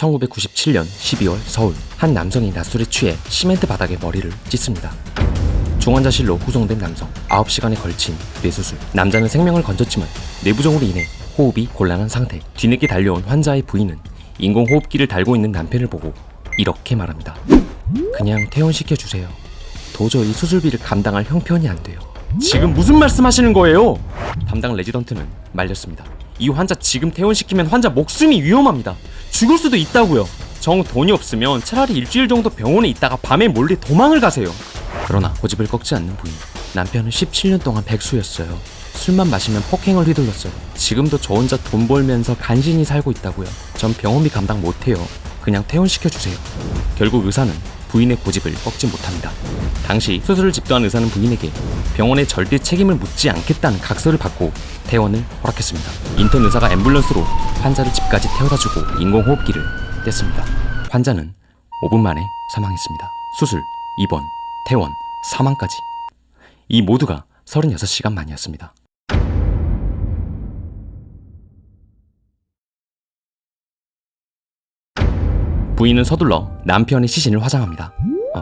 1997년 12월 서울. 한 남성이 낮술에 취해 시멘트 바닥에 머리를 찢습니다. 중환자실로 후송된 남성. 9시간에 걸친 뇌수술. 남자는 생명을 건졌지만 뇌부종으로 인해 호흡이 곤란한 상태. 뒤늦게 달려온 환자의 부인은 인공호흡기를 달고 있는 남편을 보고 이렇게 말합니다. 그냥 퇴원시켜주세요. 도저히 수술비를 감당할 형편이 안 돼요. 지금 무슨 말씀하시는 거예요? 담당 레지던트는 말렸습니다. 이 환자 지금 퇴원시키면 환자 목숨이 위험합니다. 죽을 수도 있다고요. 정 돈이 없으면 차라리 일주일 정도 병원에 있다가 밤에 몰래 도망을 가세요. 그러나 고집을 꺾지 않는 부인. 남편은 17년 동안 백수였어요. 술만 마시면 폭행을 휘둘렀어요. 지금도 저 혼자 돈 벌면서 간신히 살고 있다고요. 전 병원비 감당 못해요. 그냥 퇴원시켜주세요. 결국 의사는 부인의 고집을 꺾지 못합니다. 당시 수술을 집도한 의사는 부인에게 병원에 절대 책임을 묻지 않겠다는 각서를 받고 퇴원을 허락했습니다. 인턴 의사가 앰뷸런스로 환자를 집까지 태워다주고 인공호흡기를 뗐습니다. 환자는 5분 만에 사망했습니다. 수술, 입원, 퇴원, 사망까지. 이 모두가 36시간 만이었습니다. 부인은 서둘러 남편의 시신을 화장합니다.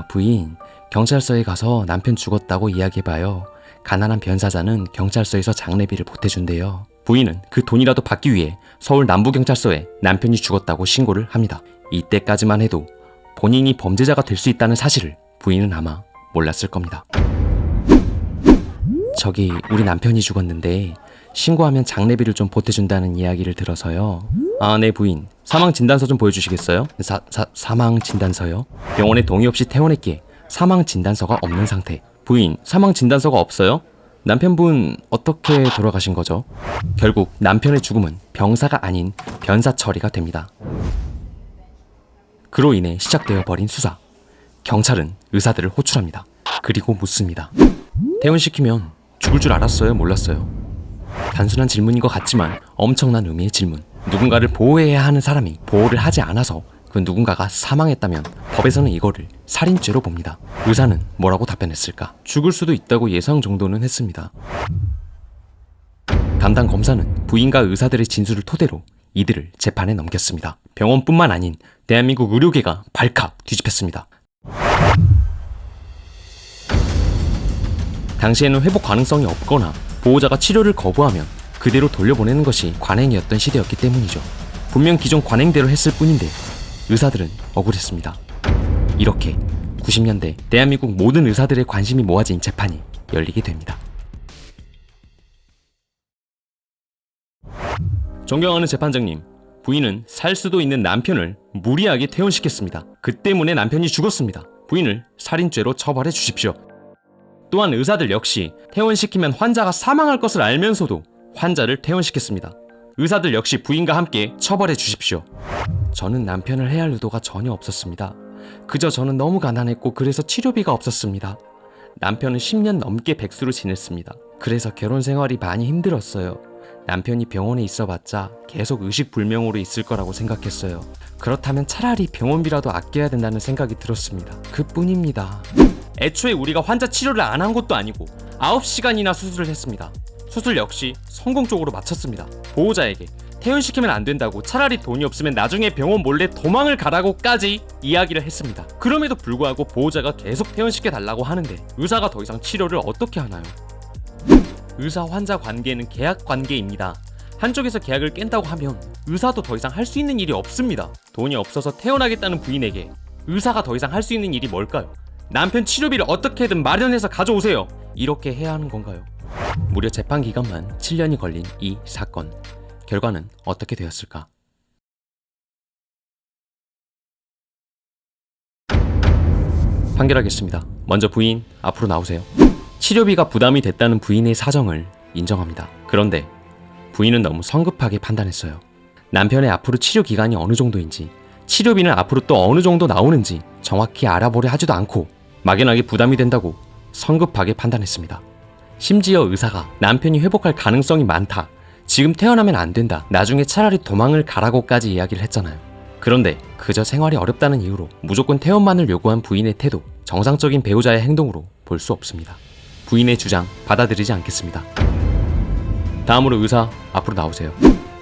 부인, 경찰서에 가서 남편 죽었다고 이야기해봐요. 가난한 변사자는 경찰서에서 장례비를 보태준대요. 부인은 그 돈이라도 받기 위해 서울 남부경찰서에 남편이 죽었다고 신고를 합니다. 이때까지만 해도 본인이 범죄자가 될 수 있다는 사실을 부인은 아마 몰랐을 겁니다. 저기 우리 남편이 죽었는데 신고하면 장례비를 좀 보태준다는 이야기를 들어서요. 네 부인, 사망진단서 좀 보여주시겠어요? 사망진단서요? 병원에 동의 없이 퇴원했기에 사망진단서가 없는 상태. 부인, 사망진단서가 없어요? 남편분 어떻게 돌아가신 거죠? 결국 남편의 죽음은 병사가 아닌 변사 처리가 됩니다. 그로 인해 시작되어 버린 수사. 경찰은 의사들을 호출합니다. 그리고 묻습니다. 퇴원시키면 죽을 줄 알았어요? 몰랐어요? 단순한 질문인 것 같지만 엄청난 의미의 질문. 누군가를 보호해야 하는 사람이 보호를 하지 않아서 그 누군가가 사망했다면 법에서는 이거를 살인죄로 봅니다. 의사는 뭐라고 답변했을까? 죽을 수도 있다고 예상 정도는 했습니다. 담당 검사는 부인과 의사들의 진술을 토대로 이들을 재판에 넘겼습니다. 병원뿐만 아닌 대한민국 의료계가 발칵 뒤집혔습니다. 당시에는 회복 가능성이 없거나 보호자가 치료를 거부하면 그대로 돌려보내는 것이 관행이었던 시대였기 때문이죠. 분명 기존 관행대로 했을 뿐인데 의사들은 억울했습니다. 이렇게 90년대 대한민국 모든 의사들의 관심이 모아진 재판이 열리게 됩니다. 존경하는 재판장님, 부인은 살 수도 있는 남편을 무리하게 퇴원시켰습니다. 그 때문에 남편이 죽었습니다. 부인을 살인죄로 처벌해 주십시오. 또한 의사들 역시 퇴원시키면 환자가 사망할 것을 알면서도 환자를 퇴원시켰습니다. 의사들 역시 부인과 함께 처벌해 주십시오. 저는 남편을 해할 의도가 전혀 없었습니다. 그저 저는 너무 가난했고 그래서 치료비가 없었습니다. 남편은 10년 넘게 백수로 지냈습니다. 그래서 결혼 생활이 많이 힘들었어요. 남편이 병원에 있어봤자 계속 의식불명으로 있을 거라고 생각했어요. 그렇다면 차라리 병원비라도 아껴야 된다는 생각이 들었습니다. 그뿐입니다. 애초에 우리가 환자 치료를 안 한 것도 아니고 9시간이나 수술을 했습니다. 수술 역시 성공적으로 마쳤습니다. 보호자에게 퇴원시키면 안 된다고, 차라리 돈이 없으면 나중에 병원 몰래 도망을 가라고까지 이야기를 했습니다. 그럼에도 불구하고 보호자가 계속 퇴원시켜달라고 하는데 의사가 더 이상 치료를 어떻게 하나요? 의사-환자 관계는 계약 관계입니다. 한쪽에서 계약을 깬다고 하면 의사도 더 이상 할 수 있는 일이 없습니다. 돈이 없어서 퇴원하겠다는 부인에게 의사가 더 이상 할 수 있는 일이 뭘까요? 남편 치료비를 어떻게든 마련해서 가져오세요. 이렇게 해야 하는 건가요? 무려 재판 기간만 7년이 걸린 이 사건. 결과는 어떻게 되었을까? 판결하겠습니다. 먼저 부인, 앞으로 나오세요. 치료비가 부담이 됐다는 부인의 사정을 인정합니다. 그런데 부인은 너무 성급하게 판단했어요. 남편의 앞으로 치료 기간이 어느 정도인지, 치료비는 앞으로 또 어느 정도 나오는지 정확히 알아보려 하지도 않고 막연하게 부담이 된다고 성급하게 판단했습니다. 심지어 의사가 남편이 회복할 가능성이 많다, 지금 태어나면 안 된다, 나중에 차라리 도망을 가라고까지 이야기를 했잖아요. 그런데 그저 생활이 어렵다는 이유로 무조건 퇴원만을 요구한 부인의 태도, 정상적인 배우자의 행동으로 볼 수 없습니다. 부인의 주장 받아들이지 않겠습니다. 다음으로 의사, 앞으로 나오세요.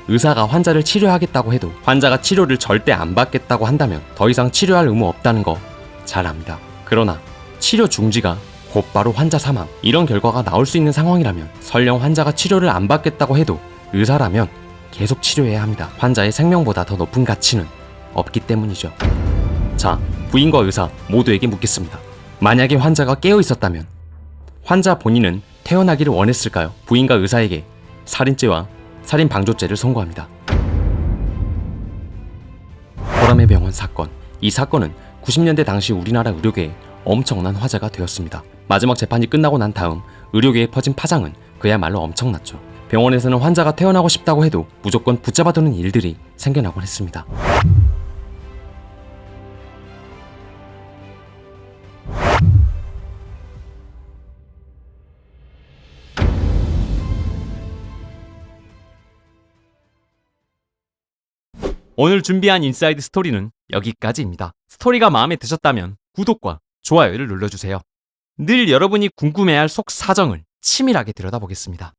의사가 환자를 치료하겠다고 해도 환자가 치료를 절대 안 받겠다고 한다면 더 이상 치료할 의무 없다는 거 잘 압니다. 그러나 치료 중지가 곧바로 환자 사망, 이런 결과가 나올 수 있는 상황이라면 설령 환자가 치료를 안 받겠다고 해도 의사라면 계속 치료해야 합니다. 환자의 생명보다 더 높은 가치는 없기 때문이죠. 자, 부인과 의사 모두에게 묻겠습니다. 만약에 환자가 깨어 있었다면 환자 본인은 태어나기를 원했을까요? 부인과 의사에게 살인죄와 살인방조죄를 선고합니다. 보람의 병원 사건. 이 사건은 90년대 당시 우리나라 의료계에 엄청난 화제가 되었습니다. 마지막 재판이 끝나고 난 다음 의료계에 퍼진 파장은 그야말로 엄청났죠. 병원에서는 환자가 태어나고 싶다고 해도 무조건 붙잡아두는 일들이 생겨나곤 했습니다. 오늘 준비한 인사이드 스토리는 여기까지입니다. 스토리가 마음에 드셨다면 구독과 좋아요를 눌러주세요. 늘 여러분이 궁금해할 속 사정을 치밀하게 들여다보겠습니다.